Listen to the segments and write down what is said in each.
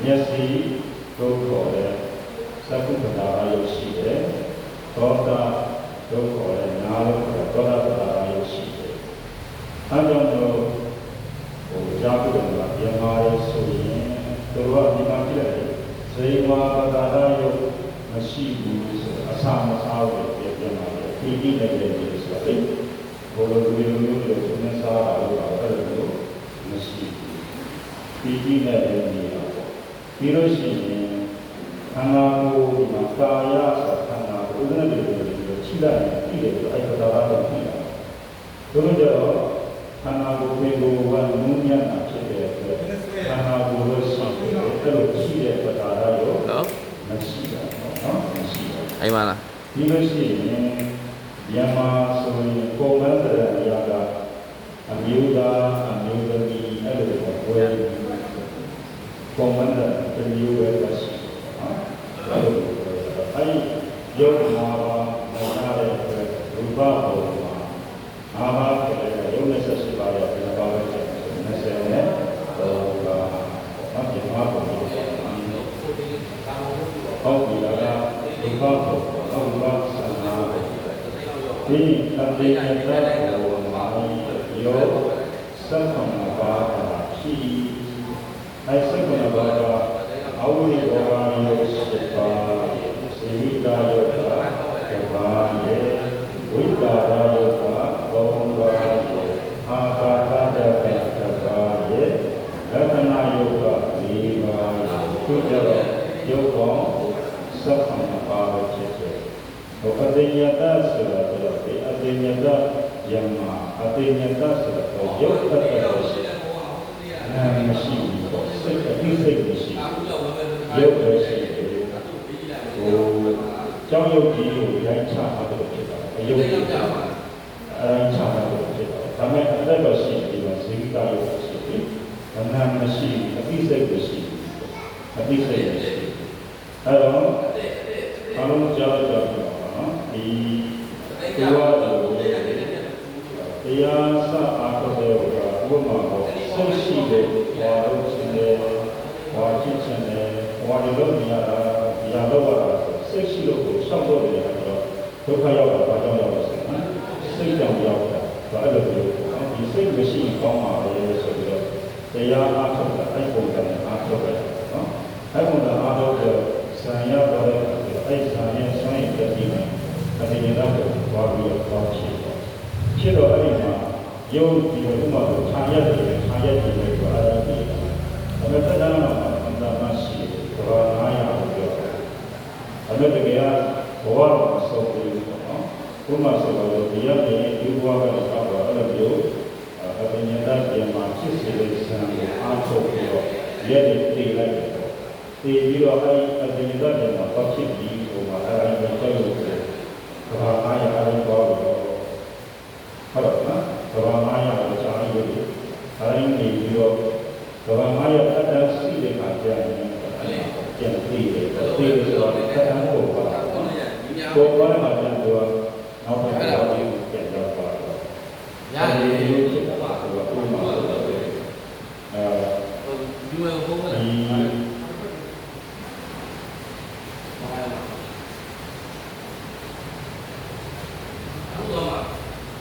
မျက်စိတို့ခေါ်တဲ့သက္ကုပ္ပတာရုပ်ရှိတယ်သောတာတို့ခေါ်တဲ့နာလို့ခေါ်သောတာပတာရုပ်ရှိတယ်အဲကြောင့်မို့ကြားဖို့ကမြန်မာရေးဆိုရင်တို့ကဒီမှာကြည့်လိုက်စေမာပတာရုပ်မရှိဘူးဆိုအစာမစားဘူးပြန်လာတယ်ဒီဒီနဲ့လည်းဒီဆိုတော့ဘောလုံးမျိုးမျိုးလို့သူနဲ့စားတာလို့အဲ့လိုမရှိဘူးဒီဒီနဲ့လည်းဒီတော့ပြီးလို့ရှိရင်ခန္ဓာကိုယ်မှာကာယဆိုခန္ဓာကိုယ်နဲ့ဒီလိုချိလိုက်ရင်ပြီးတယ်ဆိုအဲ့ဒါတော့ပြီးတာတို့ကြတော့ခန္ဓာကိုယ်ကိုကနုညံ့တာဖြစ်တဲ့အတွက်ခန္ဓာကိုယ်လို့ရှိတယ်အဲ့လိုရှိတဲ့ပဒါရရောမရှိတာနော်မရှိဘူးအဲ့မှာလားဒီလိုရှိရင်မြန်မာဆိုရင်ပုံမှန်တဲ့အရာကအမျိုးသားအမျိုးသမီးအဲ့လိုပဲဝယ်ပုံမှန်တဲ့မျိုးပဲရှိနော်အဲ့ရုပ်မှာနားတဲ့ရူပဘောမှာအာဟာရတဲ့ရုပ်နဲ့ဆက်ရှိပါရဲ့ဒီပါပဲ20နဲ့တော့ဘာမှမပုံဘူးဟုတ်ပြီလားရူပဘောဟုတ်ပါစနာဒီအတေယတ္တဘောမှာယောသက္ကမဘာရှိအဲသက္ကမဘာအဝိဘောဂာယောစေပါစေဝိတာယောကဘာယေဝိတာယောကဘောဘာယေအာဟာရတ္တဘာယေလက္ခဏာယောကဒီဘာယေသူကြတော့ယောကောသက္ကမဘာဖြစ်တယ်ဘုပတိယတဆိုတော့ဒီအတိယတယမအတိယတဆိုတော့ယုတ်တတ်တယ်ရှိနာမရှိဘူးစိတ်အသိစိတ်မရှိရုပ်ပဲရှိတယ်ဟိုကြောင်းရုပ်ကြီးကိုရိုင်းချတာတော့ဖြစ်တာအယုတ်ကြီးချတာချတာတော့ဖြစ်တာဒါပေမဲ့အသက်တော့ရှိတယ်ဇေဝိတရုပ်ရှိတယ်နာမရှိအသိစိတ်မရှိအသိစိတ်မရှိအဲတော့အလုံးကြောက်ကြောက်နော်ဒီတရားတော်တရားစအားထုတ်တဲ့ဥပမာပေါ့ဆက်ရှိတဲ့ဘာလို့ရှိလဲဘာဖြစ်ချင်လဲဘာလို့နေရတာဒီအတော့ဆက်ရှိလို့ကိုစောင့်တော့တယ်ကတော့ဒုက္ခရောက်တာဘာကြောင့်ရောက်လဲဆိုတော့စိတ်ကြောင့်ရောက်တာဒါအဲ့လိုမျိုးဒီစိတ်မရှိကောင်းပါလေဆိုပြီးတော့တရားအားထုတ်တာအဲ့ပုံစံအားထုတ်တယ်နော်အဲ့ပုံစံအားထုတ်တဲ့ဆံရပါတဲ့အဲ့ဆံရဲ့ဆွမ်းရည်တည်နေအတိညာတော့ဘာပြီးတော့ဖြစ်တော့အဲ့ဒီမှာယုံဒီလိုဥမာကိုခြာရတယ်ခြာရတယ်လို့ပြောတာဒီဒါပေမဲ့တရားတော်မှာအန္တမရှိဘူးဘာနာရလို့ပြောတယ်အဲ့ဒါတကယ်ကဘောရမဆုံးဘူးနော်ဥမာဆိုတော့ဒီရတဲ့ဒီဘဝကတော့အဲ့လိုမျိုးအပညာတတ်ပြန်မှာဖြစ်စေတဲ့ဆံကိုအားထုတ်ပြီးတော့ရက်တွေတည်လိုက်တယ်တည်ပြီးတော့အဲ့အပညာတတ်ပြန်မှာပတ်ဖြစ်ပြီးဟိုမှာအဲ့ဒါကိုကြောက်လို့ဘာနာရလို့ပြောတော့ဟုတ်တော့နော်ဘာမှမရဘူးချားလို့အဲ့ဒီနေပြီးတော့ဘာမှမရအတ္တရှိတဲ့ခါကျရင်ကျန်သေးတယ်သေတယ်ဆိုတော့တဏှာကိုပါကိုယ်ကမှပြန်တော့နောက်ပြန်တော့ပြန်တော့ပါတော့ရတယ်လို့ဖြစ်တာပါတော့ဥပမာဆိုတော့ဒီဝေဘုံက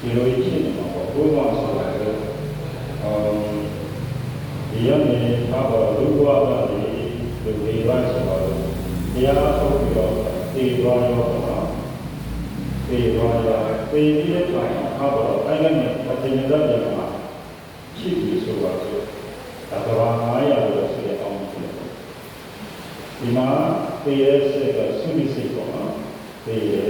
ဒီလိုဖြစ်နေမှာပေါ့ဘုရားဆိုတော့ဒီရမယ်ဘာလို့လူ့ဘဝကနေဒီဝေဘာဆိုတော့တရားထုတ်ပြီးတော့သေသွားရောပေါ့သေသွားရောသေပြီးတဲ့အခါဘာလို့အဲ့ကနေအတင်ရတဲ့နေရာမှာဖြစ်ပြီးဆိုတော့ဒါကဘာ900လို့ဆိုရအောင်ဖြစ်တယ်ဒီမှာသေရဲ့စိတ်ကသုတိစိတ်ပေါ့နော်သေရဲ့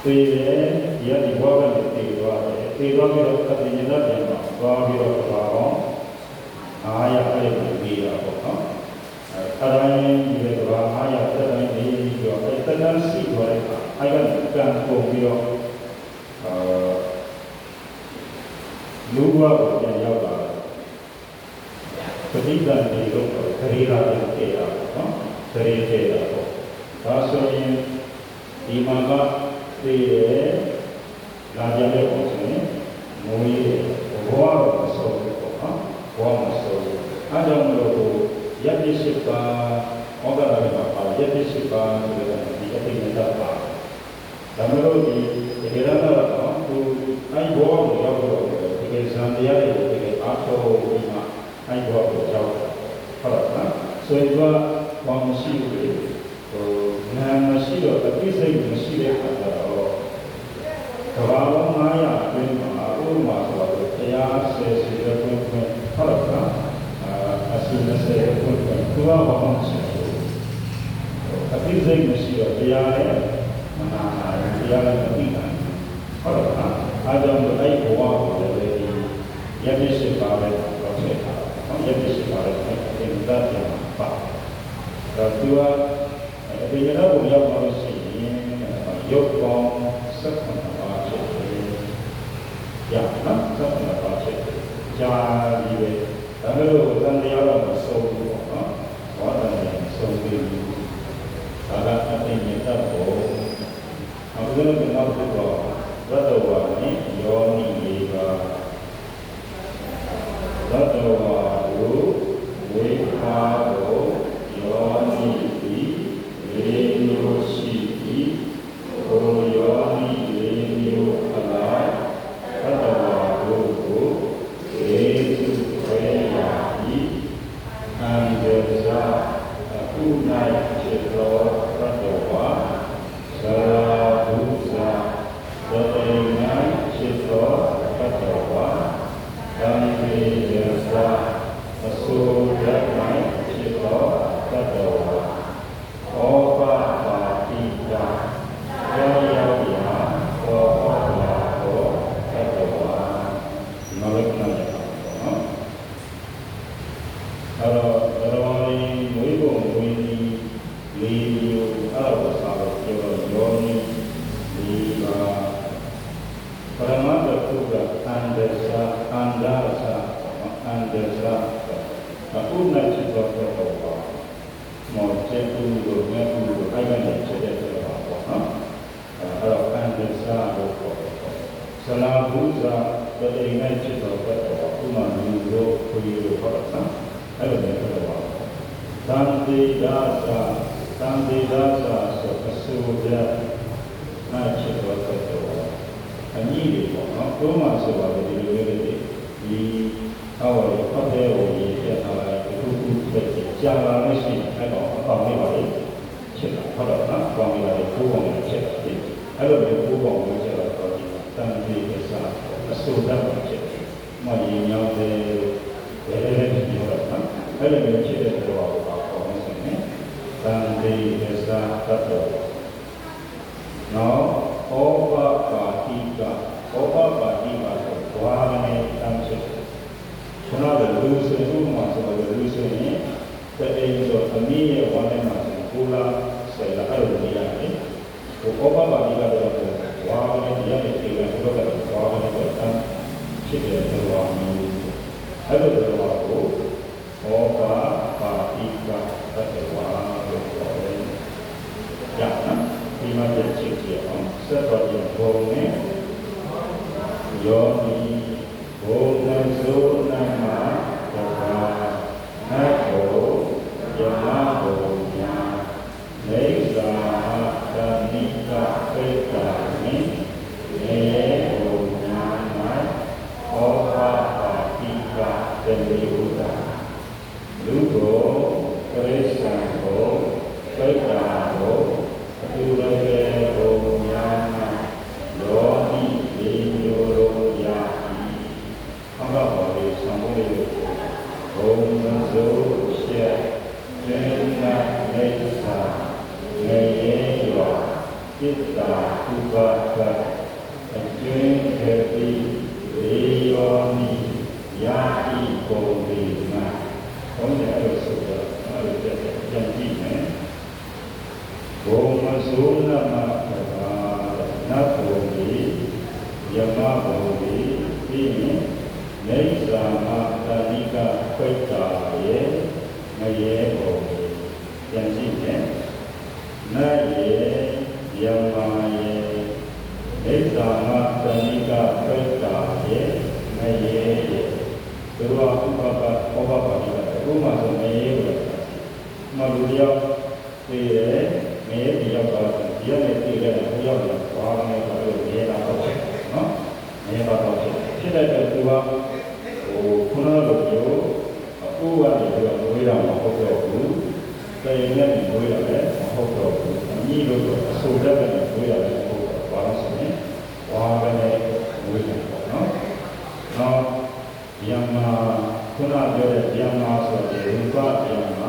သေရဲ့ဒီအဒီဘောကလည်းသေသွားတယ်သေသွားပြီးတော့အတင်ရတဲ့နေရာမှာသွားပြီးတော့ဘာအောင်900အဲ့လိုပြီးတာပေါ့နော်အဲ့တိုင်းဒီကဘာ900တက်တိုင်းပြီးတော့အဲ့တန်းစီသွားတဲ့အခါအဲ့ကကံပုံပြီးတော့လူဘဝကိုပြန်ရောက်လာပဋိသန္ဓေလို့ခရီးလာတဲ့ခေတ်တာနော်ခရီးခေတ်တာပေါ့ဒါဆိုရင်ဒီမှာကသေတယ်လာကြတဲ့ပုံစံနဲ့ငိုးရဘဝကိုမဆုံးဘူးပေါ့နော်ဘဝမဆုံးဘူးအဲကြောင့်မလို့ရ တိရှိပါဩဃရာတွေမှာပါယတိရှိပါဆိုတဲ့ဒီအတိတ်နဲ့ပါဒါမျိုးဒီဒီရနာတော့သူအဲ့ဘောကိုရောက်တော့ဒီကဇန်တရားတွေကိုဒီအားထုတ်ပြီးမှအဲ့ဘောကိုရောက်ဟုတ်လားဆိုတော့ဘာမှရှိဘူးဟိုနာမရှိတော့အပြည့်စိတ်မရှိတဲ့အခါကျတော့ကဘာလုံး900အတွင်းမှာဥပမာဆိုတော့တရားဆယ်စီတဲ့ဘုရားဟုတ်လားအစင်းဆယ်ဘုရားသူကဘာမှမရှိဘူးအပြည့်စိတ်မရှိတော့တရားနဲ့မနာတရားနဲ့မသိနိုင်ဟုတ်လားအားကြောင့်အဲ့ဘဝကိုလည်းဒီယတိရှိပါပဲတော့ဆက်တာယတိရှိပါလည်းအဲ့ဒီသတ်တယ်ပါတော့သူကအပြင်ရောက်ကိုရောက်သွားလို့ရှိရင်ရုပ်ပေါင်း7ပါးဖြစ်တယ်။ရနော်7ပါးဖြစ်တယ်။ကြာပြီးပဲဒါမဲ့လို့တန်တရားတော့မဆုံးဘူးပေါ့နော်။ဘောတန်တယ်ဆုံးပြီးဒါကအပြင်ရောက်တော့အခုလည်းကတော့ရတ္တဝါနဲ့ယောနိလေးပါရတ္တဝါကိုဝိပါကိုယောနိတိလေမျိုးရှိသည်ဘုယောနိလေမျိုးအလားသတ္တဝါတို့ကိုလေစုဝေယာဤအံဒေဇာအခု၌ဖြစ်သောသတ္တဝါသရာဘုဇာသတေနံဖြစ်သောသတ္တဝါသံဃေယသာအဆိုရ၌ဖြစ်သောသတ္တဝါဩပါပါတိတာယောယောယာဩပါပါသောသတ္တဝါနောလက္ခဏာနော်အဲ့တော့တော်ရင်ဝိဘုံဝိနီလေးမျိုးအဲ့ဒါစာလို့ပြောတော့ယောနိဒီပါပရမတ္တကုကအန္တစာအန္တရာစာအန္တရာအခုနိုင်ချတော့တော့မောကျေကူလို့ငါကူလို့အဲ့ဒါနဲ့ချက်တဲ့တော့ပေါ့နော်အဲ့တော့အန္တစာလို့ပေါ့ဆလာဘုဇာတတိယနဲ့ချက်တော့ဥမာလူတို့ခွေလို့ပေါ့နော်အဲ့လိုမျိုးတော့သံတိဒါစာဆိုအဆိုရနိုင်ချက်တော့အညီတွေပေါ့နော်ဘုမာဆိုပါတယ်ဒီလိုလေးဒီအော်ဖတ်တဲ့ဟိုရေးပြထားလိုက်ဒီခုဖြစ်ကြာလာလို့ရှိရင်အဲ့တော့အပေါင်းလေးပါလေချက်တာဟုတ်တော့နော်ပေါင်းလေးပါလေဘိုးပေါင်းလေးချက်တယ်အဲ့လိုမျိုးဘိုးပေါင်းလေးချက်တော့ဒီတန်ပြေကိစ္စအဆိုတတ်ပါချက်မရင်ရောက်တယ်ဘယ်လိုလဲပြောတော့နော်အဲ့လိုမျိုးချက်တဲ့တော့ပေါင်းနေစနေတန်ပြေကိစ္စတတ်တော့နော်ဩပါပါတိကဩပါပါတိပါဆိုဘွားနဲ့တမ်းချက်ခုနကလူစေတုမှာဆိုတော့လူစေရင်တတိယဆိုအမီးရဲ့ဝါနဲ့မှာဆိုကိုလာဆယ်လာအဲ့လိုနေရတယ်ဟိုဩပါပါတိကတော့ဘွားနဲ့ရတဲ့ပြေကတော့ဘွားနဲ့တော့တမ်းဖြစ်တယ်ဆိုတော့အဲ့လိုတော့ကိုဩပါပါတိကတတ်တယ်ဝါလို့ပြောတယ်ရနော်ဒီမှာပြချစ်ကြအောင်ဆက်တော်ရင်ဘုံနဲ့ယောနိဘုံနဲ့ဆိုနာမတဘာနတ်ဘုယမဘုညာနေသာသနိကပေတာနိနေဘုညာ၌ဩဘာပါတိကတေဝိဥဒ္ဒလူကိုပရိစ္ဆာကိုပေတာကိုသူရကေဘုညာလောတိလေမျိုးလုံးယာဤအဘဘောလေးသံဃာလေးဘုံဆိုရှက်ဉာဏ်နာနေသာနေရောจิตตาဥပါဒအကျဉ်းခေတိလေယောနိယာဤပုံဒီမှာဘုံရဲ့အဆုတော့အဲ့ဒါကြည့်ကြည့်မယ်ဘုံမဆိုးနမဘာနတ်ဘုံဒီယမဘုံဒီပြီးရင်နေသာမတာနိကပိတ္တာရဲ့မရေဘုံဒီပြန်ကြည့်မယ်နတ်ရဲ့ယမရဲ့နေသာမတာနိကပိတ္တာရဲ့မရေရဲ့သူတို့ကဥပပါဒီကဥပမာဆိုမရေလို့ မလူတယောက်သိတယ်ငရဲတယောက်တော့ဒီရက်နဲ့သိတယ်ဘုရားကဝါကနေတော့ငရဲတာတော့နော်ငရဲတာတော့ဖြစ်တဲ့အတွက်သူကခုနလိုမျိုးအခုကနေပြီးတော့ဝေးတာမဟုတ်တော့ဘူးတရင်နဲ့ဝေးတာလည်းမဟုတ်တော့ဘူးအမြင့်လို့အဆိုးတဲ့နဲ့ဝေးတာလည်းမဟုတ်တော့ဘာလို့ဆိုရင်ဝါကနေဝေးတာပေါ့နော်နောက်ယမခုနပြောတဲ့ယမဆိုတဲ့ရူပယမ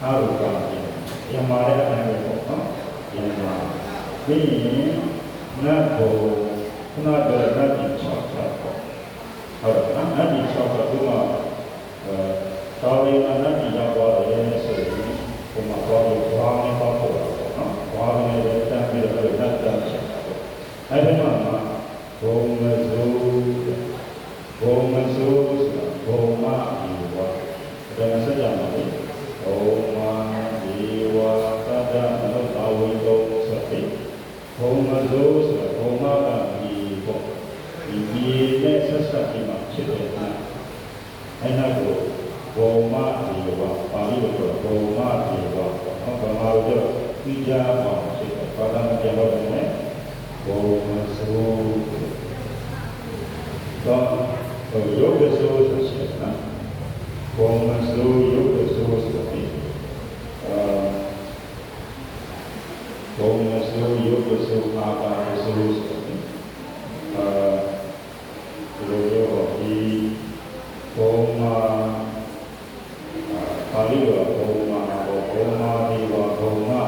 အာရုပယမရဲ့အတိုင်းပဲပေါ့နော်ယမပြီးရင်နတ်ဘုခုနပြောတဲ့နတ်ကြီး၆ပါးပေါ့ဟုတ်လားနတ်ကြီး၆ပါးဒီမှာသာဝေနနတ်ကြီးရောက်သွားတယ်ဆိုရင်ဒီမှာဘောဓိဝါနဲ့ပေါ့ပေါ့နော်ဝါနဲ့တန်းပြီးတော့နတ်တန်းချက်ပေါ့အဲဒီမှာဘုံမစိုးဆိုတာဘုံမဒီဝါဒါနဲ့ဆက်ကြမှာလေဘုံမဒီဝါသတ္တမနုဿဝိတောဆိုတဲ့ဘုံမစိုးဆိုတာဘုံမကဒီပေါ့ဒီနဲ့ဆက်ဆက်ပြီးမှဖြစ်တယ်နော်အဲ့ဒါကိုဘုံမဒီဝါပါဠိလိုပြောဘုံမဒီဝါပေါ့နော်ဘာမှလို့ပြီးကြအောင်ဖြစ်တယ်ဘာသာမပြောလို့လည်းဘုံမစိုးတော့ယောဂဆိုဆိုရှိတာဘုံမစိုးယောဂဆိုဆိုပြီးဘုံမစိုးယောဂဆိုအာပါဆိုဆိုပြီးဒီလိုရောဒီဘုံမှာပါဠိတော်ဘုံမှာဒီဝါဘုံမှာ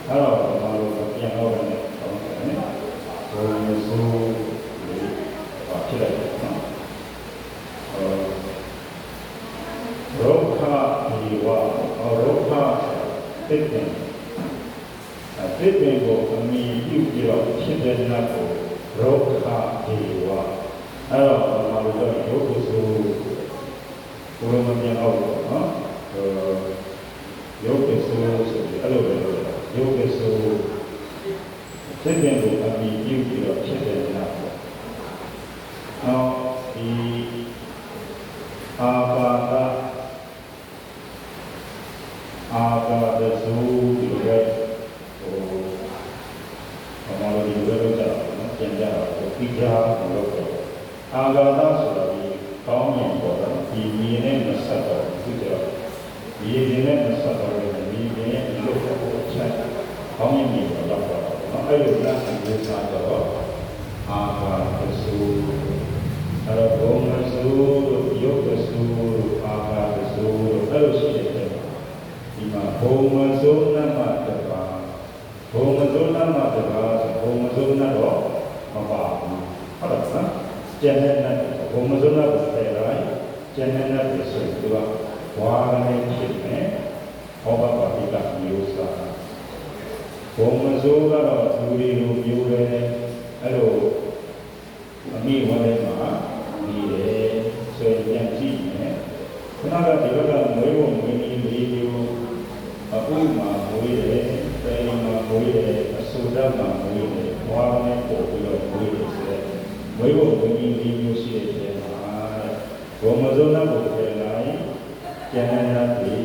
အဲ့တော့ဘာလို့ပြန်တော့လဲဘုံမစိုးဖြစ်လိုက်တယ်နော်ရောခဒီဝါရောခတစ်ပင်ကိုအမိပြုပြီးတော့ဖြစ်တဲ့နတ်ကိုရောခဒီဝါအဲ့တော့ဘာလို့လဲယောဂဆိုဘုရားမပြောတော့ဘူးနော်ယောဂဆိုဆိုပြီးအဲ့လိုပဲယောဂဆိုတစ်ပင်ကိုအမိပြုပြီးတော့ဖြစ်တဲ့နတ်ပေါ့နောက်ဒီအာပါဒဇူဒီလိုဘာလို့ဒီလိုလုပ်ကြတာလဲပြန်ကြတာပြီးကြလို့အာဂါဒဆိုတာဒီကောင်းမြင်ပေါ်တော့ဒီမြင်နဲ့မဆက်တော့ဘူးကြတော့ဒီမြင်နဲ့မဆက်တော့ဒီမြင်နဲ့လို့တော့ချက်ကောင်းမြင်ပြီးတော့တော့နော်အဲ့လိုလားဒီစားတော့အာဂါဒဇူအဲ့တော့ဘုံမစိုးယောဂစိုးအာဂါဒဇူအဲ့လိုရှိတယ်ဒီမှာဘုံမစိုးနမတပါဘုံမစိုးနမတပါဘုံမစိုးနတော့မပါဘူးဟုတ်လားကျန်တဲ့နတ်ဘုံမစိုးနကိုပယ်လိုက်ကျန်တဲ့နတ်ကိုဆိုသူကဝါရနဲ့ဖြစ်မယ်ဟောပါပါဠိကမျိုးစားဘုံမစိုးကတော့သူတွေလိုမျိုးပဲအဲ့လိုအမိဝဲမှာနေတယ်ဆိုရင်ပြန်ကြည့်မယ်ခုနကဒီဘက်ကမွေးဖို့မွေးပြီးမျိုးအခုမှမွေးတယ်ពេលမှာမွေးတယ်အဆူဓာတ်မှာမွေးတယ်ဘွားနဲ့ပို့ပြီးတော့မွေးတယ်ဆိုတဲ့မွေးဖို့မွေးပြီးမျိုးရှိတဲ့ထဲမှာဘုံမစုံနာကိုပြန်လိုက်ကျန်တဲ့ပြည်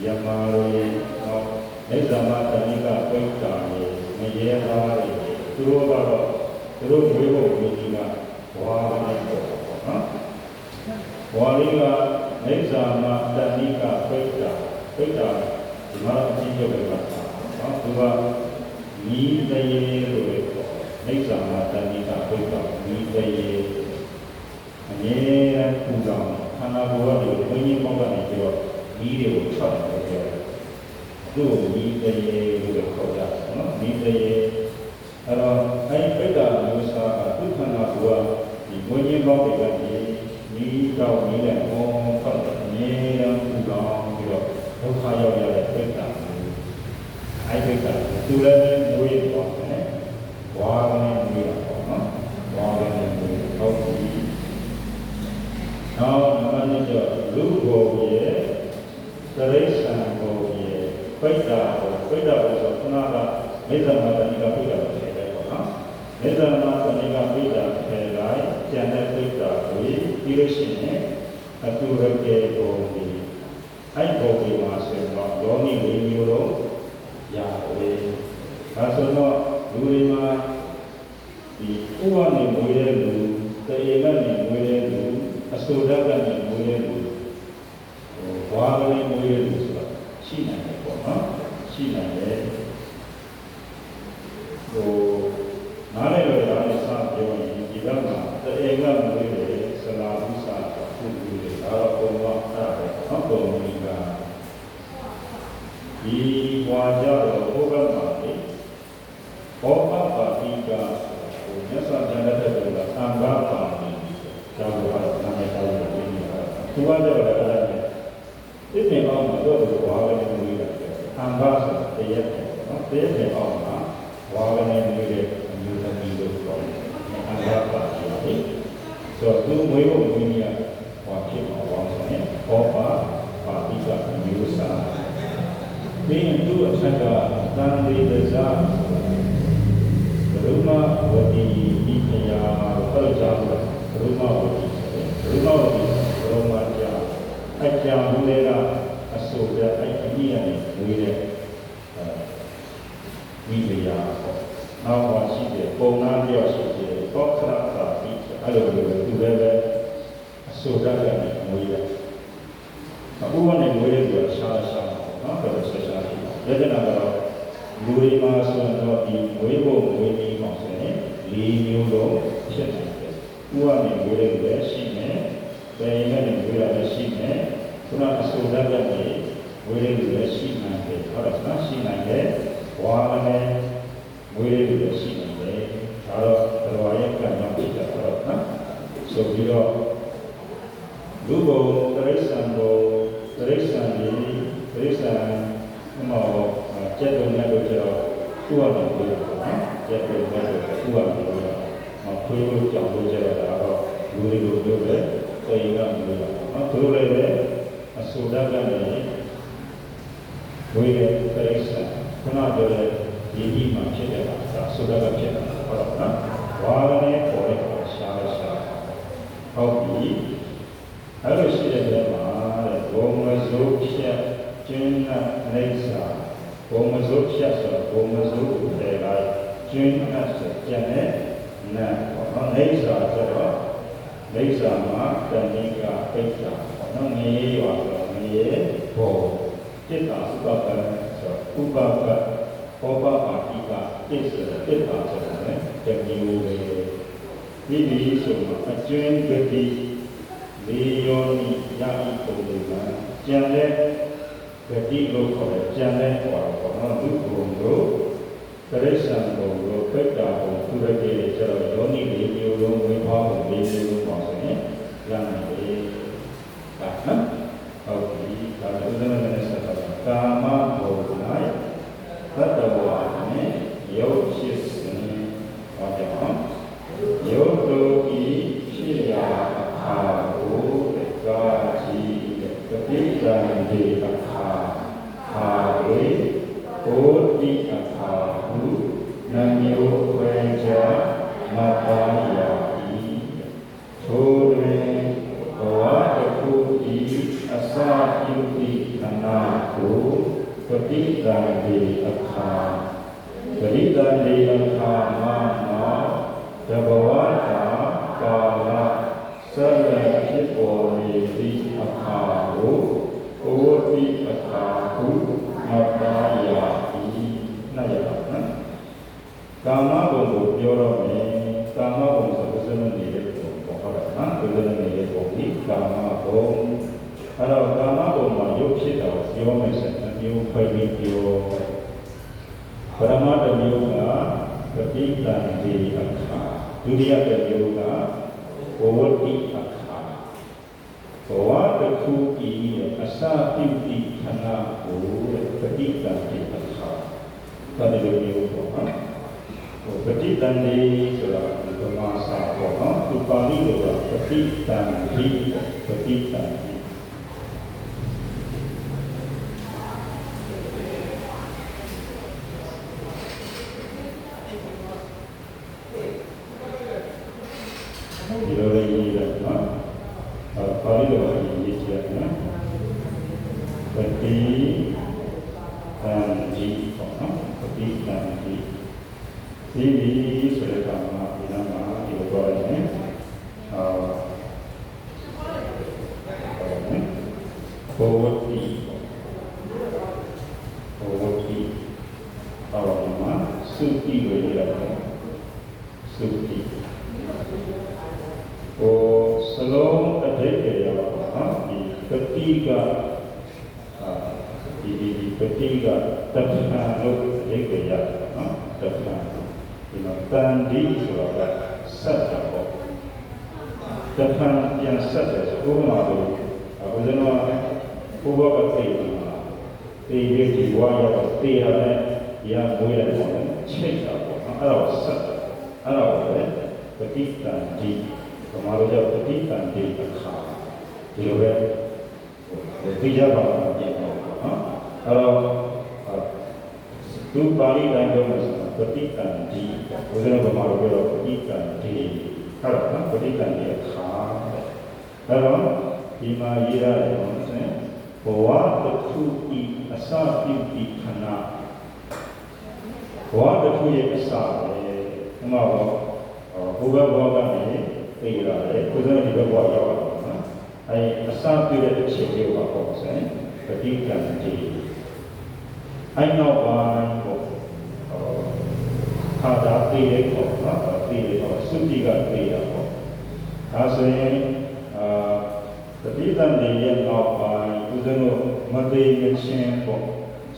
ယမာရီတော့အိဇာမတဏိကပိဋကရေမရေသားတွေသူတို့ကတော့သူတို့မွေးဖို့မွေးပြီးကဘွားနဲ့ပို့နော်ဘွားလေးကအိဇာမတဏိကပိဋကဒီမှာအကြည့်ရုပ်ပဲပါနော်သူကဤတရေလို့ပဲပေါ့အိဇာမတဏိကပိဋကဤတရေအမြဲတမ်းပူဇော်ခန္ဓာကိုယ်ကဒီဘုန်းကြီးပေါင်းကနေပြီးတော့ဤတွေကိုထွက်တယ်ပြောတယ်သူ့ကိုဤတရေလို့ခေါ်ကြတယ်နော်ဤတရေအဲ့တော့အဲ့ပိဋကမျိုးစားကသူ့ခန္ဓာကိုယ်ကဒီဘုန်းကြီးပေါင်းတွေကနေဤတော့ဤနဲ့ဟောထွက်တယ်အမြဲတမ်းပူဇော်ပြီးတော့ဒုက္ခရောက်ရတဲ့ပိဋကအဲ့ပိဋကသူလည်းမွေးသွားတယ်ဝါးနဲ့မွေးတာပေါ့နော်ဝါးနဲ့မွေးဟုတ်ပြီနောက်နံပါတ်2ကျလူဘောရဲ့သရိစ္ဆာန်ဘောရဲ့ပိဋကဆိုခုနကမေဇမတဏိကပိဋကပဲဖြစ်တယ်ပေါ့နော်မေဇမတဏိကပိဋကဖြစ်လိုက်ကျန်တဲ့ပိဋကကိုပြီးလို့ရှိရင်အတူရကေဘောဒီအဲ့ဘောဒီမှာဆိုတော့ယောန ဝါလည်းမွေးရလို့ဆိုတာရှိနိုင်တယ်ပေါ့နော်ရှိနိုင်တယ်ဟိုနားလည်းတော့ဒါနဲ့စပြောရင်ဒီဘက်မှာတရေကမွေးတယ်ဆလာဥစာပုဂ္ဂိုလ်တွေဒါတော့ပုံမှန်အဲ့ဒါပဲနော်ပုံမှန်ကဒီဝါကြတော့ဘုရားမှာလေဘောပပါတိကဟိုမြတ်စွာဘုရားတဲ့ဘုရားသံဃာပါတိကျောင်းတော်ကနာမည်တောင်းနေတယ်သူကတော့လည်းအဲ့ဒါနဲ့ဒီနေ့အောင်မှာတော့ဝါလည်းမွေးတယ်သံဃာဆိုတရေနော်တရေအောင်မှာဝါလည်းမွေးတယ်အမျိုးသမီးတို့ပြောတယ်သံဃာပါတိဆိုတော့သူမွေးဖို့မွေးရဟောဖြစ်မှာဝါဆိုရင်ဘောပပါတိကအမျိုးစားဒီသူ့အဆက်ကတန်လေးတစားဘုမဝတိဒီခရာတော့ကြောင်းဘုမဝတိဘုမဝတိဘုမကြာအကြောင်းလေးကအစိုးရအဲ့ဒီရနေဝေးတဲ့ဒီခရာပေါ့နောက်ပါရှိတဲ့ပုံနာပြောရှိတဲ့ပောခရတာဒီအဲ့လိုသူလည်းပဲအစိုးရကနေဝေးတယ်အခုကနေဝေးတဲ့သူကရှားနော်တော်တော်ရှားရတဲ့နာတော့လူတွေမှာဆိုတော့ဒီဝေးဖို့ဝေးပြီးမှဆိုရင်၄မျိုးလုံးဖြစ်နေတယ်။ဥပမာဝေးတဲ့လည်းရှိမယ်။ဘယ်ရင်နဲ့ဝေးတာလည်းရှိမယ်။ခုနအစိုးရကနေဝေးတဲ့လည်းရှိနိုင်တယ်။ဟုတ်လားရှိနိုင်တယ်။ဝါနဲ့ဝေးတဲ့လည်းရှိနိုင်တယ်။ဒါတော့တော်ရဲ့ကံကြောင့်ဖြစ်တာတော့နော်။ဆိုပြီးတော့လူဘုံတရိစ္ဆာန်ကိုတရိစ္ဆာန်ကြီးတရိစ္ဆာန်မောကျက်တော်နဲ့တော့ကျတော့သူ့အမေကိုကျက်တော်နဲ့တော့သူ့အမေကိုခွေးလို့ကြောင်လို့ကျတော့ဒါတော့လူတွေလိုပြောတယ်တေကမျိုးတော့သူတို့လည်းပဲအစိုးရကနေဝေးတဲ့ပရိစ္ဆာခုနပြောတဲ့ဒီမှာဖြစ်တဲ့အခါအစိုးရကဖြစ်တာဟုတ်တော့နော်ဝါနဲ့ပေါ်တဲ့ရှားဟုတ်ပြီအဲ့လိုရှိတဲ့နေရာမှာဘုံမစိုးဖြစ်ကျင်းနဲ့နေစာဘုံမစိုးဖြတ်ဆိုဘုံမစိုးကိုတည်လိုက်ကျင်းနဲ့ဆိုကျန်တဲ့နာပေါ့နေစာဆိုတော့နေစာမှာတဏိကပိဋ္ဌာပေါ့ငရေရွာဆိုငရေဘောจิตตาဥပပဆိုဥပပဘောပပါတိကจิตဆိုจิตตาဆိုတယ်တမျိုးပဲဒီဆိုမှာအကျွင်းဂတိလေယောနိယာဤပုံလေးကကျန်တဲ့ဂတိလို့ခေါ်တယ်ကျန်တဲ့ဟောတော့လူဘုံတို့တရိစ္ဆာန်ဘုံတို့ပိဋ္ဌာဘုံသူရကေကျတော့ယောနိလေးမျိုးလုံးဝိဘောဘုံလေးမျိုးလုံးပါဆိုရင်ရနိုင်တယ်ဒါနော်ဟုတ်ပြီဒါဥဒ္ဒနာနဲ့ဆက်တာကာမဘုံ၌သတ္တဝါနဲ့ရုပ်ဖြစ်စဉ်ဟောတယ်နော်ရုပ်တို့ဤဖြစ်ရာအခါကိုကာကြီးပဋိသန္ဓေအခါဟာရေကိုတိအခါဟုနမျိုးခွဲခြားမပါရာဤထိုတွင်ဘဝတစ်ခုဤအစပြုတိခဏကိုပဋိသန္ဓေအခါပဋိသန္ဓေအခါမှာတဘဝတာကာလဆက်လက်ဖြစ်ပေါ်နေသည့်အခါကိုကိုတိအခါဟုမပါရာဤနိုင်ရပါနော်ကာမဘုံကိုပြောတော့မယ်ကာမဘုံဆိုပစ္စည်းနေတဲ့ပုံပေါ့ဟုတ်လားနော်ပစ္စည်းနေတဲ့ပုံဒီကာမဘုံအဲ့တော့ကာမဘုံမှာရုပ်ဖြစ်တာကိုပြောမယ်ဆိုရင်မျိုးခွဲပြီးပြောပရမတ္တမျိုးကပဋိသန္ဓေအခါဒုတိယတစ်မျိုးကဘဝတိအခါဘဝတစ်ခုဤအစပြုတိခဏကိုပဋိသန္ဓေအခါဒါတည်းမျိုးပေါ့နော်ပဋိသန္ဓေဆိုတာဒီမှာစာပေါ့နော်သူပါဠိလိုကပဋိသန္ဓေပဋိသန္ဓေဒီလိုလေးရေးရနော်ပါဠိလိုရေးကြည့်ရနော်ပฏิသန္ဓေပေါ့နော်ပฏิသန္ဓေဒီဆိုတဲ့ကမှာဒီနာမှာဒီလိုပြောရတယ်ဘ ဘောဝတိအော်မှာစုတိကိုရတယ်စုတိဟိုစလုံးအတိတ်တွေရောဒီပတိကဒီပတိကတပ္ပနာလို့အတိတ်တွေရတယ်နော်တပ္ပနာဒီမှာတန်ဒီဆိုတာကဆက်တာပေါ့တပ္ပနာပြန်ဆက်တယ်ဆိုဥပမာလို့အခုကျွန်တော်ဘုရားကသိနေတာသိရဒီဝါရတော့သိရတယ်ရမွေးတယ်ပေါ့ချိတ်တာပေါ့အဲ့တော့ဆက်တယ်အဲ့တော့ပဲပฏิတန်ဒီဘုရားတို့ကြောင့်ပฏิတန်ဒီအခါဒီလိုပဲသိကြပါမယ်ပြန်တော့နော်အဲ့တော့သူပါဠိတိုင်းပြောမယ်ဆိုပฏิတန်ဒီဘုရားတို့ဘုရားတို့ပြောပฏิတန်ဒီအဲ့တော့ပฏิတန်ဒီအခါအဲ့တော့ဒီမှာရေးရတယ်ဆိုရင်ဘဝတစ်ခုဤအစပြုဤခဏဘဝတစ်ခုရဲ့အစပဲဥမာတော့ဘုရားဘောကနေသိရတယ်ကိုယ်စဒီဘက်ဘဝရောက်တာနော်အဲအစပြုတဲ့အချိန်လေးပါပေါ့ဆိုရင်ပฏิကံတိအဲ့နောက်ပိုင်းပေါ့ခါသာသိရပေါ့နော်သိရတော့သုတိကသိရပေါ့ဒါဆိုရင်ပฏิတန်တွေရဲ့နောက်ပိုင်းဦးဇင်းတို့မသိမချင်းပေါ့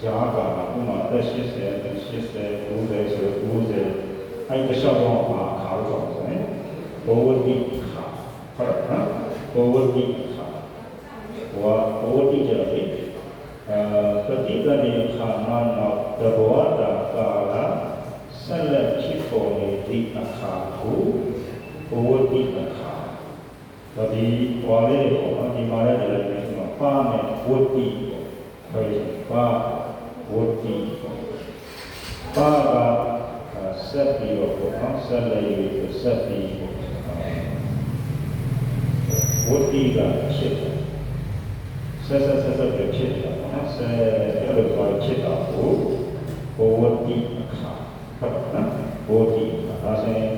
ဈာကဥမာ80 90 90ဆို90အဲ့တခြားတော့ခါတော့ဆိုရင်ဘောဝတိခါဟုတ်လားဘောဝတိခါဘောဝတိကြတယ်ပฏิတန်တွေခါမှာတော့တဘောတာကာလဆက်လက်ဖြစ်ပေါ်နေတဲ့အခါကိုဘောဝတိအခါဒီဝါလေးပေါ့ဒီမှာလည်းဒီမှာပါမယ်ဝတ္တိပေါ့ပါဝတ္တိပါကဆက်ပြီးတော့ပေါ့ဆက်လေးဆက်ပြီးဝတ္တိကဖြစ်တယ်ဆက်ဖြစ်တာနော်ဆက်ရလို့ပါဖြစ်တာကိုဝတ္တိအခါဟုတ်နော်ဝတ္တိဒါဆိုရင်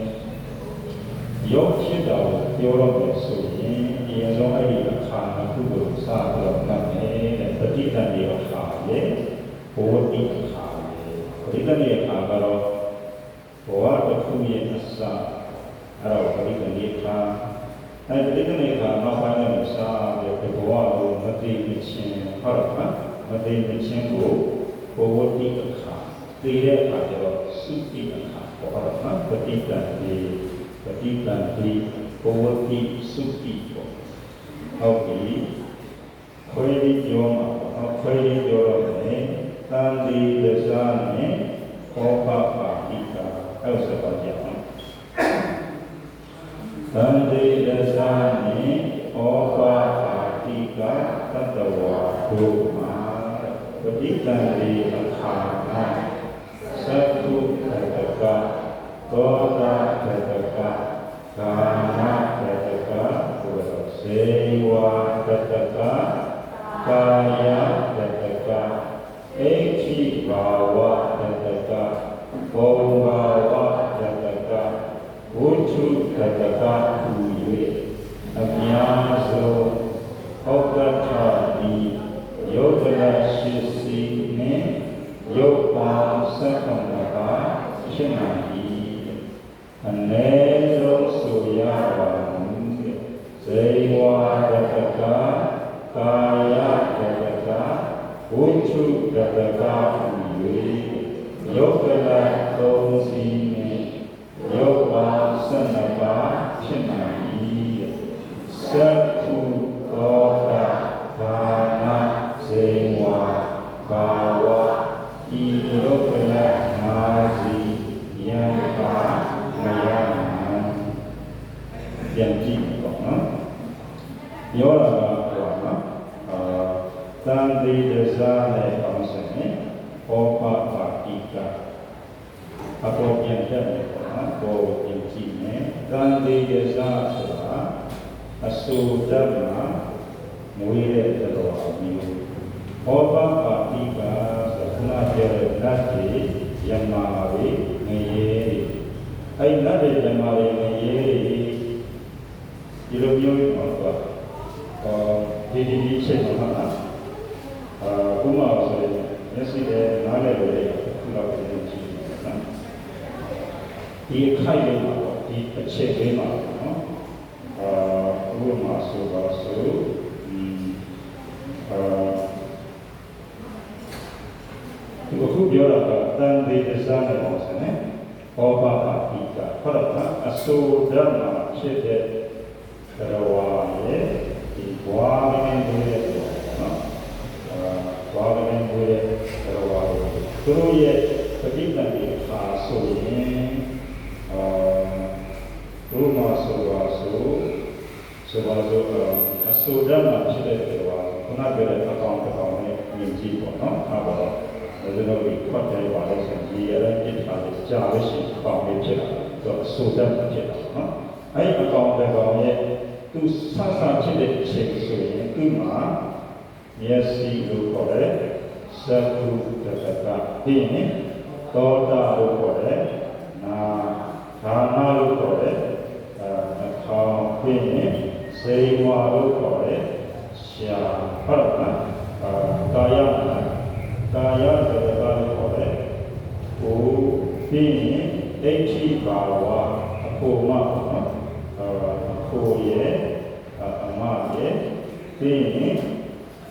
ရောက်ဖြစ်တာကိုပြောတော့မယ်ဆိုရင်ဒီအဆုံးအဲ့ဒီအခါတစ်ခုကိုစပြီးတော့မှတ်မယ်တဲ့ပฏิတန်ရဲ့အခါရဲ့ဘဝတိအခါရဲ့ပฏิတန်ရဲ့အခါကတော့ဘဝတစ်ခုရဲ့အစအဲ့တော့ပฏิတန်ရဲ့အခါအဲ့ပฏิတန်ရဲ့အခါနောက်ပိုင်းတော့စပြီးဘဝကိုမသိမချင်းဟုတ်လားမသိမချင်းကိုဘဝတိအခါသိတဲ့အခါကျတော့သုတိအခါပေါ့ဟုတ်လားပฏิတန်ရဲ့ပฏิတန်တိဘဝတိသုတိပေါ့ဟုတ်ပြီခွဲပြီးပြောမှာပေါ့ခွဲပြီးပြောတော့တယ်တန်တိဒဇာနဲ့ခောပပါတိကာအဲ့ဒါဆိုကြအောင်တန်တိဒဇာနဲ့ခောပပါတိကာတတဝါဒုမာပฏิတန်တိအခါနာသတ္တုတတကသောတာတတကကာမတတကဇေဝတတကကာယတတကအိခိဘာဝတတကဘောဘာဝတတကဝုထုတတကဟူ၍အများဆုံးဩက္ကထာတိယောဂလရှိစီနှင့်ယုတ်ပါသက္ကမပါဖြစ်နိုင်၏အနည်းဆုံးဆိုရပါမည်ဇေဝတတကကာယတတကဝုထုတတကဟူ၍ယုတ်ကလသုံးစီနှင့်ယုတ်ပါ12ပါးဖြစ်နိုင်၏သတ္တုသောတာဘာနာဇေဝဘာဝဤယုတ်ကလ5စီယံပါမယပြန်ကြည့်ပေါ့နော်ပြောတာကဟောနော်တန်တိဒဇာနဲ့ပေါင်းစပ်နေဟောပါပါတိကအပေါ်ပြန်ချက်နေပေါ့နော်ပေါ်ပြန်ကြည့်နေတန်တိဒဇာဆိုတာအဆူတတ်မှာမွေးတဲ့တော်အမျိုးဟောပါပါတိကဆိုတာခုနပြောတဲ့နတ်ကြီးယမာတွေငရေအဲ့နတ်တွေယမာတွေငရေဒီလိုမျိုးပေါ့ဒီချိန်မှာ ကုမာဆိုရင်မျက်စိနဲ့နားနဲ့လည်းခုလောက်ကြည့်ကြည့်နော်ဒီခိုက်လေးမှာဒီအခြေလေးမှာနော်ဥပမာဆိုပါစို့ဒီခုပြောတာကတန်သေးအစားနဲ့ပေါ့ဆိုရင်ဘောပါပါဒီကဟုတ်လားအစိုးရမှာဖြစ်တဲ့တော်ဝါရဲ့ဒီဘွားမင်းတို့ရဲ့နော်ဘွားမင်းတို့ရဲ့တော်ဝါသူတို့ရဲ့ပဋိသန္ဓေပါဆိုရင်ဘုမာဆိုပါစို့အစိုးရမှာဖြစ်တဲ့တော်ဝါခုနပြောတဲ့အကောင်တစ်ကောင်နဲ့မြင်ကြည့်ပေါ့နော်အားပါတော့ဒီလိုပြီးခွတ်တယ်ပါလို့ဆိုရင်ဒီအရင်ပြစ်ထားတဲ့ကြားလို့ရှိရင်ပေါင်းပြီးဖြစ်တာဆိုအစိုးရဖြစ်တာနော်အဲ့ဒီအကောင်တစ်ကောင်ရဲ့သူဆဆဖြစ်တဲ့အချိန်ဆိုရင်သူ့မှာမျက်စိလို့ခေါ်တဲ့သက္ကုတ္တကပြီးရင်သောတာလို့ခေါ်တဲ့နာဌာနလို့ခေါ်တဲ့နှာခေါင်းပြီးရင်စေဝါလို့ခေါ်တဲ့ရှာဟုတ်လားကာယကာယတက္ကလို့ခေါ်တဲ့ကိုပြီးရင်ဒိဋ္ဌိဘာဝအဖို့မှပေါ့နော်ကိုရဲ့အမရဲ့ပြီးရင်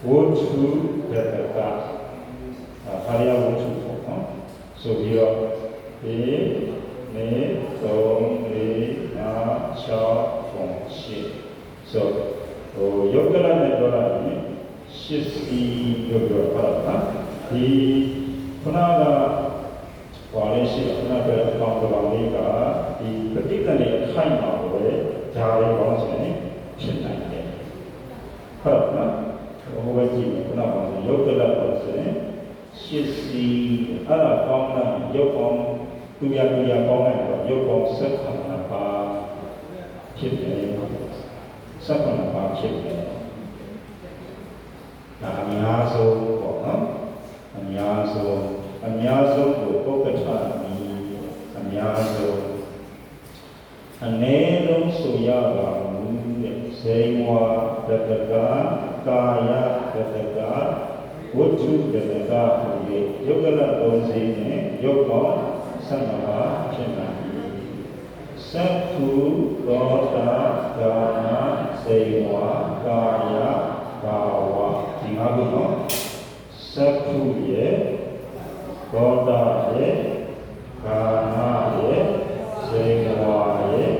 ဝတ္ထုတက္ကခါရဝတ္ထုပေါ့နော်ဆိုပြီးတော့ဒီနေ3 4 5 6 7ဆိုယောဂလနဲ့ပြောတာဒီရှစ်စီလို့ပြောတာပါဒီခုနကဘာလဲရှိခုနပြောတဲ့အကောင်တော်လေးကဒီပဋိသန္ဓေအခိုက်မှာပဲဓာရီပေါင်းစင်ဖြစ်နိုင်တယ်ဟုတ်လားဘုရားကြည့်ခုနကယောဂလပေါ့ဆိုရင်ရှစ်စီအဲ့ဒါပေါင်းတာရုပ်ပေါင်းတူရပေါင်းလိုက်တော့ရုပ်ပေါင်း7ပါဖြစ်တယ်7ပါဖြစ်တယ်ဒါအများဆုံးပေါ့နော်အများဆုံးကိုပုဂ္ဂထမီအများဆုံးအနည်းဆုံးဆိုရပါဘူးတဲ့စေဝါတတကကာယတတကဝတ္ထုတတကဟူ၍ယုတ်ကလ3စီနဲ့ရုပ်ပေါင်း7ပါဖြစ်နိုင်သည်သက္ခုသောတာကာမစေဝါကာယဘာဝဒီငါးခုနော်သက္ခုရဲ့သောတာရဲ့ကာမရဲ့စေဝါရဲ့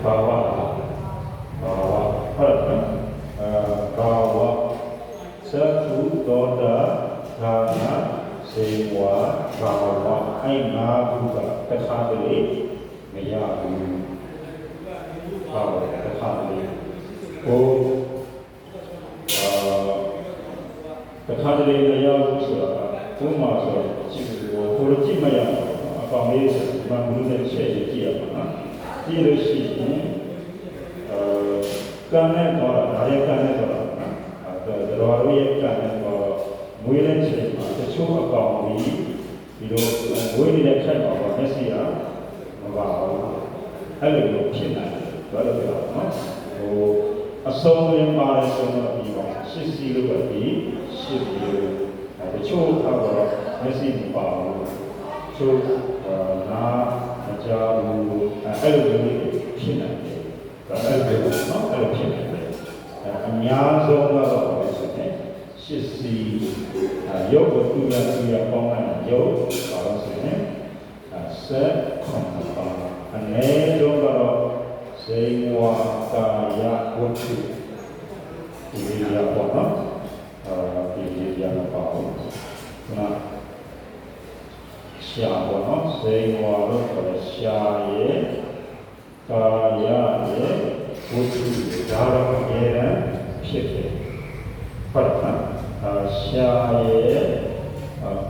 ဘာဝဟုတ်လားဘာဝသက္ခုသောတာကာမစေဝါဘာဝအဲ့ငါးခုကတစ်ခါတလေမရဘူးဘာဝတစ်ခါတလေကိုတခါတလေမရဘူးဆိုတာဘုမာဆိုကြည့်လို့ကိုကြည့်မရဘူးအကောင်လေးဒီမှာဘုရားချက်ကြည့်ရပါနော်ကြည့်လို့ရှိရင်ကံနဲ့တော့ဒါရဲ့ကံနဲ့တော့တော်တော်ရဲ့ကံနဲ့တော့မွေးတဲ့ချိန်မှာတချို့အကောင်ကြီးဒီလိုမွေးနေတဲ့ခက်ပါတော့မျက်စိကမပါဘူးအဲ့လိုဖြစ်နိုင်တယ်ဘာလို့လဲနော်အဆုံးရင်းပါတယ်ဆိုတော့ဒီပါရှစ်စီလို့ပဲဒီရှစ်စီလို့တချို့ကတော့မျက်စိမပါဘူးချို့နားမကြားဘူးအဲ့လိုမျိုးဖြစ်နိုင်တယ်ဒါအဲ့လိုနော်အဲ့လိုဖြစ်နိုင်တယ်အများဆုံးကတော့ဆိုတဲ့ရှစ်စီရုပ်ကိုတူရပေါင်းလိုက်ရုပ်ပါလို့ဆိုရင်ဆက်ခွန်ပါအနေတော့ကတော့စေဝါကာယဝတ္ထုဒီရပေါ့နော်ဒီရပါဘူးနာရှာပေါ့နော်စေဝါလို့ခေါ်တဲ့ရှာရဲ့ကာယရဲ့ဝတ္ထုဒါတော့အများနဲ့ဖြစ်တယ်ဟုတ်လားရှာရဲ့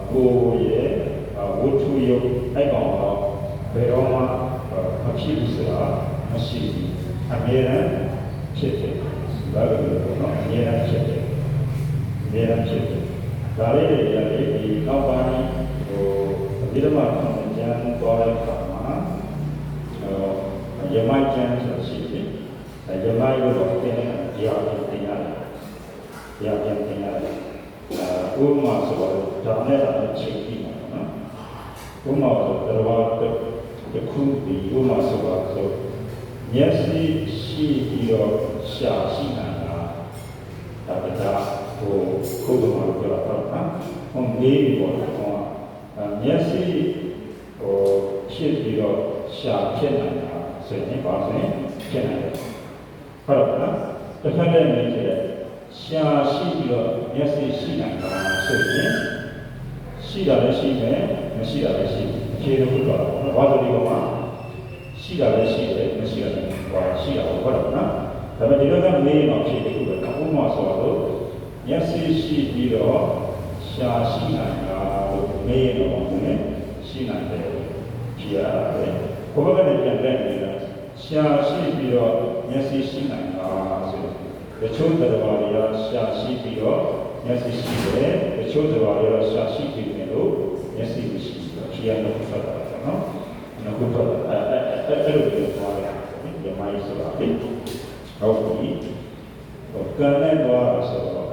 ကိုရဲ့ဝတ္ထုရုပ်အဲ့ကောင်တော့ဘယ်တော့မှမဖြစ်ဘူးဆိုတာမရှိဘူးအမြဲတမ်းဖြစ်တယ်ဒါလည်းတော့အမြဲတမ်းဖြစ်တယ်အမြဲတမ်းဖြစ်တယ်ဒါလေးတွေလည်းဒီနောက်ပိုင်းဒီလိုမှကျန်သွားတဲ့အခါမှာယမကျန်ဆိုရှိတယ်ယမရုပ်တော့တင်ရတယ်တရားပြန်တင်ရတယ် ဥပမာဆိုတော့ဒါနဲ့လည်းချိန်ကြည့်မှာနော်ဥပမာဆိုတော့တစ်ခုဒီဥပမာဆိုတော့မျက်စိရှိပြီးတော့ရှာရှိနေတာဒါကဟိုခုဒုမှာပြောတာပေါ့နော်ဟိုနေပြီးတော့မျက်စိဟိုဖြစ်ပြီးတော့ရှာဖြစ်နေတာဆိုရင်ပါဆိုရင်ဖြစ်နေတယ်ဟုတ်တော့နော်တစ်ခါတည်းနေကြတယ်ရှာရှိပြီးတော့မျက်စိရှိနေတာဆိုရင်ရှိတာလည်းရှိမယ်မရှိတာလည်းရှိတယ်အခြေအနေကိုတော့ဘာလို့ဒီကောင်ရှိတာလည်းရှိတယ်မရှိတာလည်းရှိတာဟုတ်တော့နော်ဒါပေမဲ့ဒီလိုကနေတော့ဖြစ်တယ်ခုပဲဥပမာဆိုတော့မျက်စိရှိပြီးတော့ရှာရှိနေတာလို့နေရတော့မယ်ရှိနိုင်တယ်ဖြစ်ရတယ်ဘုရားကလည်းပြန်လက်နေတာရှာရှိပြီးတော့မျက်စိရှိနေတာဆိုတချို့တော်ဘာတွေကရှာရှိပြီးတော့မျက်စိရှိတယ်တချို့တော်ဘာတွေကရှာရှိပြီးတယ်လို့မျက်စိမရှိဘူးဖြစ်ရတော့ဆက်တာနော်အခုတော့အဲ့လိုပြောသွားတယ်ဒီမိုင်းဆိုတာလေဟုတ်ပြီကံနဲ့တော့ဆိုတော့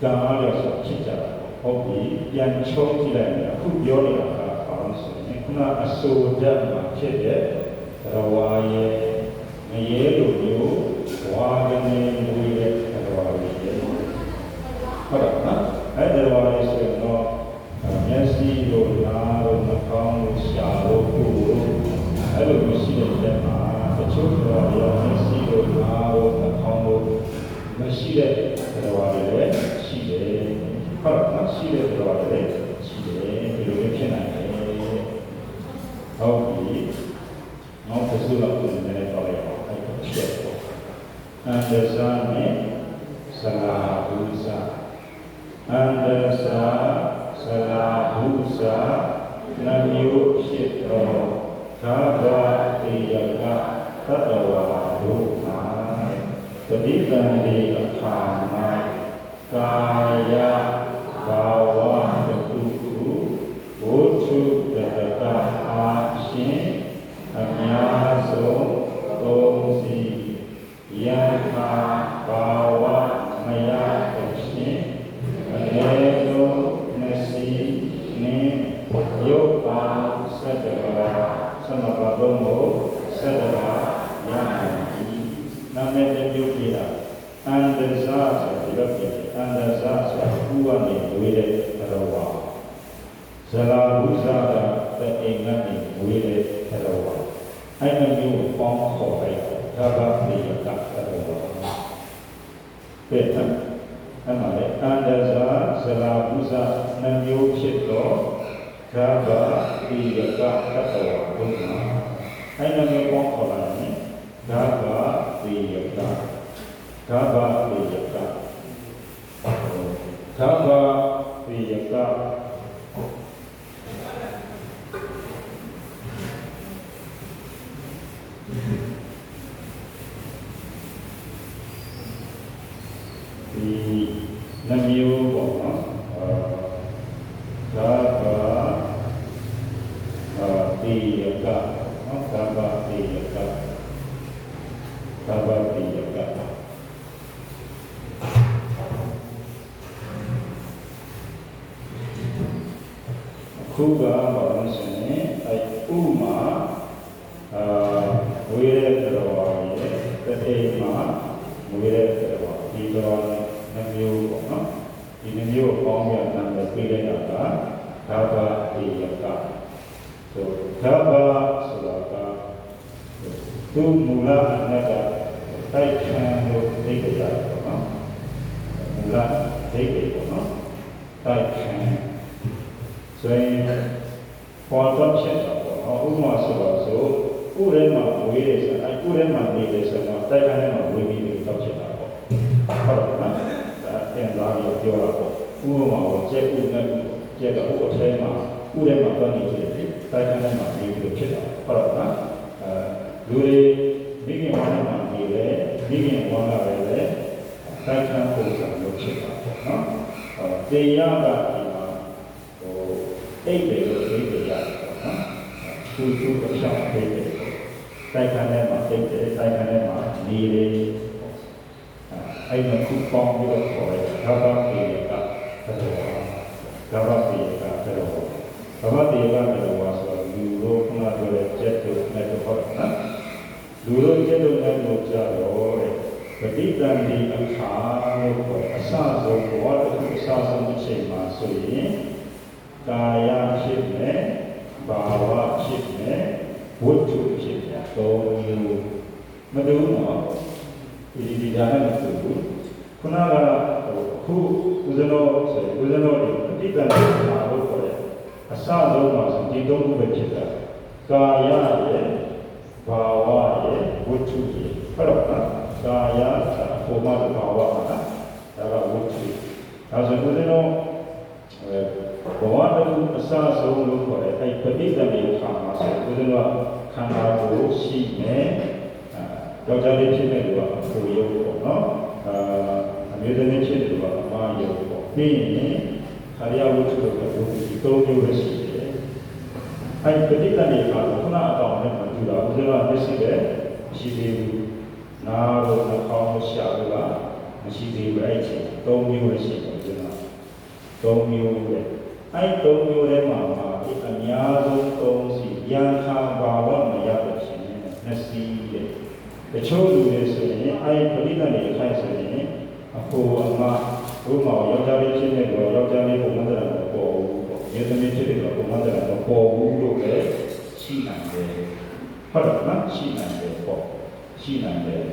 ကံအားရဆိုဖြစ်ကြတာဟုတ်ပြီပြန်ချုံးကြည့်လိုက်ရင်အခုပြောနေတာကဘာလို့ဆိုရင်ခုနအစိုးရမှာဖြစ်တဲ့ရဝါရဲ့ငရဲလိုမျိုးဝါကနေလူရဲ့ရဝါရဲ့ဟုတ်တော့နော်အဲ့ဒီရဝါရဲ့ဆိုတော့မျက်စိလိုနားလိုနှာခေါင်းလိုရှာလိုကိုယ်လိုအဲ့လိုမရှိတဲ့ချက်မှာတချို့တော်ရမျက်စိလိုနားလိုနှာခေါင်းလိုမရှိတဲ့တော်ရလည်းရှိတယ်ဟုတ်တော့ရှိတဲ့တော်ရလည်းရှိတယ်ဒီလိုမျိုးဖြစ်နိုင်တယ်ဟုတ်ပြီနောက်တစ်ခုလောက်ကိုလည်းတော့ရအောင်အဲ့ဒါချက်ပေါ့အန္တဇာနဲ့ဆလာဘူဇာအန္တဇာဆလာဘူဇာနမျိုးဖြစ်တော်သာဘာတိယကသတ္တဝါတို့မှာပဋိသန္ဓေအခါမှာကာယဘာဝတခုခုဘုထုတတအာရှင်အများဆုံးသုံးစီယံခါဘာဝမယရှင်အနည်းဆုံးနှစ်စီနဲ့ရုပ်ပါစတ္တရာသမဘာဘုံကိုစတ္တရာယံနာမည်ပြုပြတာအန္တဇာဆိုဒီလိုပြအန္တဇာဆိုဥပနေဝေးတဲ့တော်ဝါဇလာဘုဇာကတဲ့အိမ်ကနေဝေးတဲ့တော်ဝါအဲ့ဒီမျိုးပေါင်းခေါ်လိုက်ဒါဘာပိယကတော်ဝါတဲ့အဲ့မှာလေအန္တဇာဇလာဘုဇာနှမျိုးဖြစ်တော့ဒါဘာပိယကတော်ဝါဘုရားအဲ့ဒီမျိုးပေါင်းခေါ်လိုက်ရင်ဒါဘာပိယကဒါဘာပိယကဒါဘာပိယကဒီနှမျိုးပေါ့နော်ဒါဘာပိယကနော်ဒါဘာပိယကဒါဘာပိယကခုကဘာလို့ဆိုရင်ဥမာဝေရတော်ရဲ့တတိမှာဝေရတော်ဒီတော်နှမျိုးပေါ့နော်ဒီနှမျိုးပေါင်းရတဲ့နာမည်ပေးလိုက်တာကဒါဘာပိယကဆိုဒါဘာဆိုတာကသူမူလအနက်ကတိုက်ခံလို့သိကြရတော့နော်မူလသိကြပေါ့နော်တိုက်ခံဆိုရင်ပေါ်တော့ဖြစ်တော့ဥပမာဆိုတော့ဥရဲမှာဝေးတယ်ဆိုဥရဲမှာနေတယ်ဆိုတော့တိုက်ခံနဲ့မှာဝေးပြီးတော့ဖြစ်တာပေါ့ဟုတ်တော့နော်ဒါပြန်လာပြီးပြောတာပေါ့ဥပမာကိုကျက်ဥနဲ့ကျက်တော့ဥအထဲမှာဥရဲမှာတော့နေတယ်တိုက်ခံနဲ့မှာဝေးပြီးတော့ဖြစ်တာဟုတ်တော့နော်လူတွေမိခင်ဝါနဲ့မှာနေတယ်မိခင်ဝါကလည်းတိုက်ခံပုံစံမျိုးဖြစ်တာပေါ့နော်တရားကဒီမှာအိတ်တယ်လို့သိကြရတယ်ပေါ့နော်သူအချောင်းအိတ်တယ်တိုက်ခံထဲမှာအိတ်တယ်တိုက်ခံထဲမှာနေတယ်အဲ့ဒါခုပေါင်းပြီးတော့ခေါ်ရတယ်ဒါပါပြေက ကဘာတိကကတော့ကဘာတိကတော့ဆိုတော့လူတို့ခဏပြောတဲ့ကျက်တို့နဲ့တော့ဟုတ်နော်လူတို့ကျက်တို့နဲ့တော့ကြတော့တဲ့ပဋိသန္ဓေအခါလို့အစဆုံးဘောတစ်ခုအစဆုံးအချိန်မှာဆိုရင်ကာယဖြစ်နေဘာဝဖြစ်နေဝတ္ထုဖြစ်နေသုံးမျိုးမတူတော့ဒီဒါနဲ့မတူဘူးခုနကခုဦးဇနောဆိုရင်ဦးဇနောဒီပဋိသန္ဓေအခါလို့ခေါ်တယ်အစဆုံးမှာဆိုဒီသုံးခုပဲဖြစ်တာကာယရဲ့ဘာဝရဲ့ဝတ္ထုရဲ့ဟုတ်တော့ကာယပုံမှန်ဘာဝမှာဒါကဝတ္ထုဒါဆိုဦးဇနောဘဝတစ်ခုအစဆုံးလို့ခေါ်တယ်အဲ့ပဋိသန္ဓေအခါမှာဆိုဦးဇနောခန္ဓာကိုယ်ရှိနေယောက်ျားလေးဖြစ်နေလို့ကကိုယ်ရုပ်ပေါ့နော်အမျိုးသမီးဖြစ်နေလို့ကအမရုပ်ပေါ့ပြီးရင်ခရိယဝတ္ထုလို့ပြောဒီသုံးမျိုးပဲရှိတယ်အဲ့ပဋိသန္ဓေအခါကိုခုနအကောင်နဲ့မတူတာဦးဇနောမျက်စိပဲရှိသေးဘူးနားလို့နှာခေါင်းရှာလို့ကမရှိသေးဘူးအဲ့ချိန်သုံးမျိုးပဲရှိတယ်ဦးဇနောသုံးမျိုးပဲအဲ့သုံးမျိုးထဲမှာဒီအများဆုံးသုံးစီယံခါဘာဝမရတဲ့ရှင်နဲ့စီးတဲ့တချို့လူတွေဆိုရင်အဲ့ပဋိသန္ဓေအခါဆိုရင်အဖိုးအမဘုမောယောက်ျားလေးဖြစ်နေတော့ယောက်ျားလေးပုံမှန်တယ်တော့ပေါ်ဘူးပေါ့ယေသမီးဖြစ်နေတော့ပုံမှန်တယ်တော့ပေါ်ဘူးလို့ပဲရှိနိုင်တယ်ဟုတ်တယ်နော်ရှိနိုင်တယ်ပေါ့ရှိနိုင်တယ်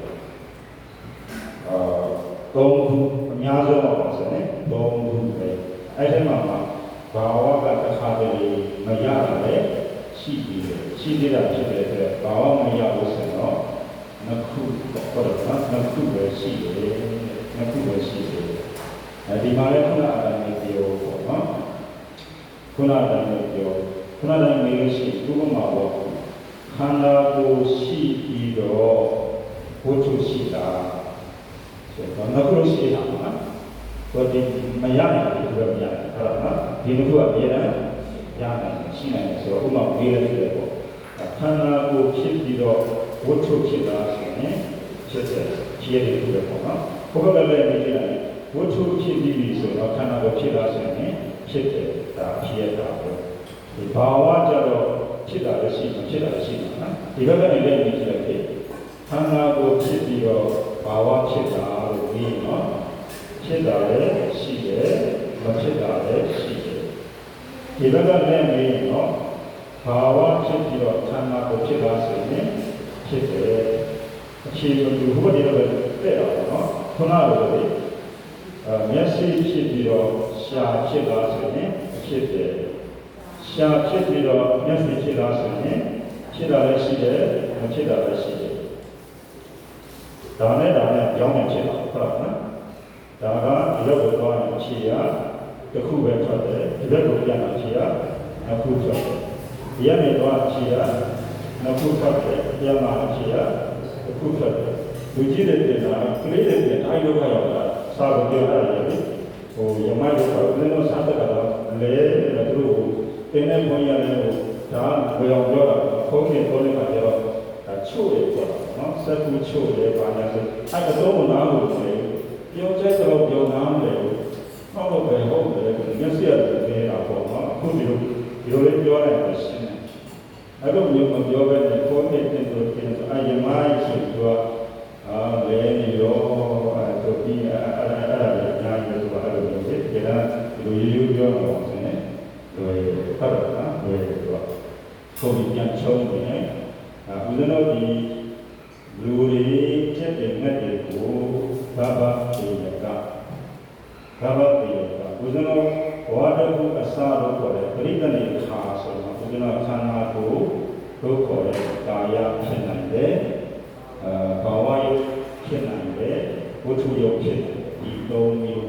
သုံးခုအများဆုံးပါဆိုရင်သုံးခုပဲအဲ့ဒီမှာဘာဝကတစ်ခါတည်းမရတယ်ရှိသေးတယ်ရှိသေးတာဖြစ်တဲ့အတွက်ဘာဝမရဘူးဆိုတော့နှစ်ခုပေါ့တော့နှစ်ခုပဲရှိတယ်နှစ်ခုပဲရှိတယ်ဒီမှာလည်းခုနအတိုင်းပြောပေါ့နော်ခုနအတိုင်းပြောခုနတိုင်းမေးရှိဥပမာပေါ့ခန္ဓာကိုယ်ရှိပြီးတော့ဝတ္ထုရှိတာဆိုတော့နှစ်ခုရှိတာပါတော့ဒီမရနိုင်ဘူးပြောပြရတယ်အဲ့ဒါနော်ဒီနှစ်ခုကအမြဲတမ်းရနိုင်ရှိနိုင်တယ်ဆိုတော့ဥပမာမေးရတယ်ပေါ့ခန္ဓာကိုယ်ဖြစ်ပြီးတော့ဝတ္ထုဖြစ်တာဆိုရင်ဖြစ်တယ်ဖြစ်ရတယ်ပြောပေါ့နော်ဘုရားလည်းနေကြတယ်ဝတ္ထုဖြစ်ပြီးပြီဆိုတော့ခန္ဓာကိုယ်ဖြစ်တာဆိုရင်ဖြစ်တယ်ဒါဖြစ်ရတာပဲဒီဘာဝကြတော့ဖြစ်တာလည်းရှိမှဖြစ်တာလည်းရှိမှာနော်ဒီဘက်ကနေလည်းနေကြတယ်ခန္ဓာကိုယ်ဖြစ်ပြီးတော့ဘာဝဖြစ်တာလို့ပြီးနော်ဖြစ်တာလည်းရှိတယ်မဖြစ်တာလည်းရှိတယ်ဒီဘက်ကလည်းနေနော်ဘာဝဖြစ်ပြီးတော့ခန္ဓာကိုယ်ဖြစ်တာဆိုရင်ဖြစ်တယ်အခြေအနေဘုရားဒီလိုပဲတဲ့တော့နော်ခုနလိုပဲမျက်စိဖြစ်ပြီးတော့ရှားဖြစ်တာဆိုရင်ဖြစ်တယ်ရှားဖြစ်ပြီးတော့မျက်စိဖြစ်တာဆိုရင်ဖြစ်တာလည်းရှိတယ်မဖြစ်တာလည်းရှိတယ်ဒါနဲ့ကြောင်းနဲ့ဖြစ်တာဟုတ်လားနော်ဒါကအလုပ်ကိုသွားရင်အခြေရတစ်ခုပဲထွက်တယ်ဒီဘက်ကိုပြန်အခြေရနှစ်ခုထွက်တယ်ဒီကနေတော့အခြေရနှစ်ခုထွက်တယ်ပြန်လာအခြေရတစ်ခုထွက်တယ်လူကြီးတဲ့ပြင်တာကလေးတဲ့ပြင်တိုင်းလောက်ရောက်တာစာလို့ပြောရတယ်ဟိုရမိုက်တော့ဘယ်လိုစားတဲ့ကတော့လဲသူတို့တင်းနေခွင့်ရတယ်ဒါဘယ်အောင်ပြောတာခုံးနေပေါ်နေမှာကျတော့ချို့တယ်ပေါ့နော်စက်ကူချို့တယ်ဘာညာဆိုအဲ့တော့နားလို့ပြောချက်တော့ပြောနားမလဲဟောတော့ပဲဟုတ်တယ်မျက်စိရတယ်နေတာပေါ့နော်အခုဒီလိုလေးပြောလိုက်လို့ရှင်းတယ်အဲ့တော့မျိုးမပြောဘဲနဲ့ကိုယ်နဲ့တင်လို့ပြင်ဆိုအယမိုင်းဆိုတော့လဲနေရောအဲ့တော့ဒီအဲ့ဒါလည်းညာနေလို့အဲ့လိုမျိုးဖြစ်ကြတာလူရိုးပြောတော့ဆိုရင်ဟုတ်တော့နော်တော့ကိုယ်ပြန်ချုံးနေဦးဇနောဒီလူတွေဖြစ်တဲ့ငတ်တွေကိုဘာဘာတေကဦးဇနောဘဝတခုအစလို့ခေါ်တယ်ပရိသဏိခါဆိုတော့ဦးဇနောခန္ဓာကိုလို့ခေါ်တဲ့ကာယဖြစ်နိုင်တယ်ဘာဝယုတ်ဖြစ်နိုင်တယ်ဝတ္ထုယုတ်ဖြစ်တယ်ဒီသုံးမျိုး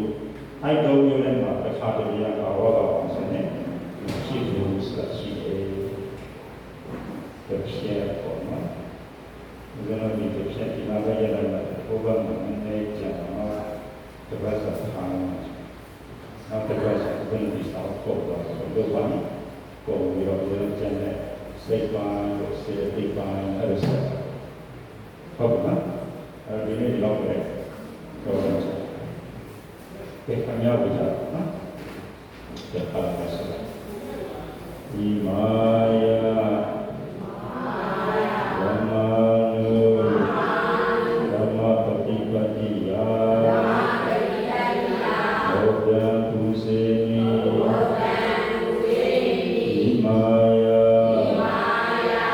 အဲ့သုံးမျိုးနဲ့မှာတစ်ခါတည်းကဘာဝကအောင်ဆိုနေဖြစ်လို့ရှိတယ်ဖြစ်ပေါ်မှာဦးဇနောဒီဖြစ်ဒီမှာပဲရတယ်ဘုရားမှာနေကြမှာတပတ်စာထားနောက်တစ်ပတ်စာဘယ်လိုစောက်ပေါ်တော့ဘယ်လိုကိုပြီးတော့ကျန်တဲ့စိတ်ပိုင်းစေတိပိုင်းအဲ့ဒါဆက်ဟုတ်ပါလားဒီနေ့လောက်ပဲတော့ကဲအများကြီးပါနော် Jakarta. Imaya Ramanu Rama Patipatiya Bodhan Kuseni Imaya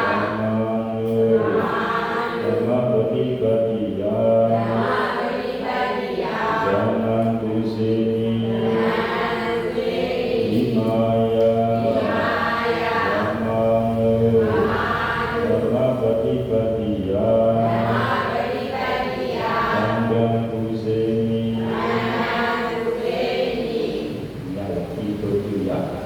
Ramanu Rama Patipatiya Bodhan Kuseni Imaya Patipatiya Sangam Kuseni Itu juga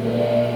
Yeah.